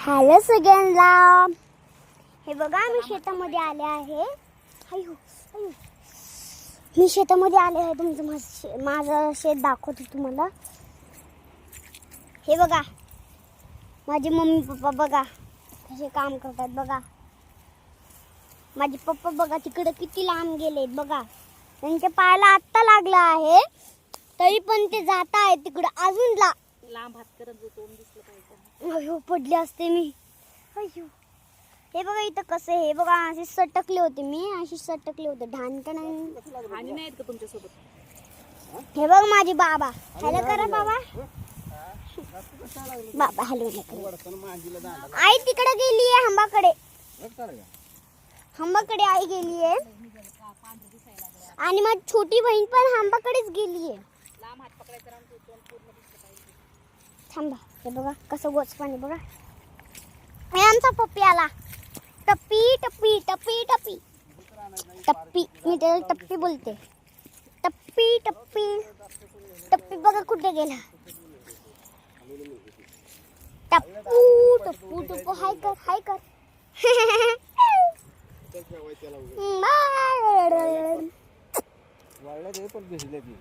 Hello सगळ्यांना, हे बघा मी शेतामध्ये आले आहे. अयो अयो, मी शेतामध्ये आले आहे. तुमचं माझं शेत दाखवते तुम्हाला. हे बघा माझे मम्मी पप्पा बघा कसे काम करतात. बघा माझे पप्पा बघा तिकडे किती लांब गेले. बघा त्यांच्या पायाला आत्ता लागला आहे तरी पण ते जात आहे तिकडे अजून लांब हात करत तोंड दिसलं पाहिजे. अयो पडले असते मी. अयो हे बघा इथं कसं, हे बघा अशी सटकले होते मी, अशी सटकले होते ढानकण. आणि नाहीत का तुमच्या सोबत? हे बघ माझे बाबा. हॅलो करा बाबा. बाबा हॅलो करा. आई तिकडे गेली आहे हंबाकडे. हंबाकडे आई गेली आहे आणि माझी छोटी बहीण पण हंबाकडेच गेली आहे. लांब हात पकडायचा आणि तोंड पूर्ण दिसलं पाहिजे. थांबा, हे बघा कसं गोच पाणी बघा. हे आमचा पप्पी आला. टप्पी टप्पी टप्पी टप्पी टप्पी, मी त्याला टप्पी बोलते. टप्पी टप्पी टप्पी बघा कुठे गेला. टप्पू टप्पू टप्पू हाय कर हाय कर. वाळल्या पण भिजल्या ती.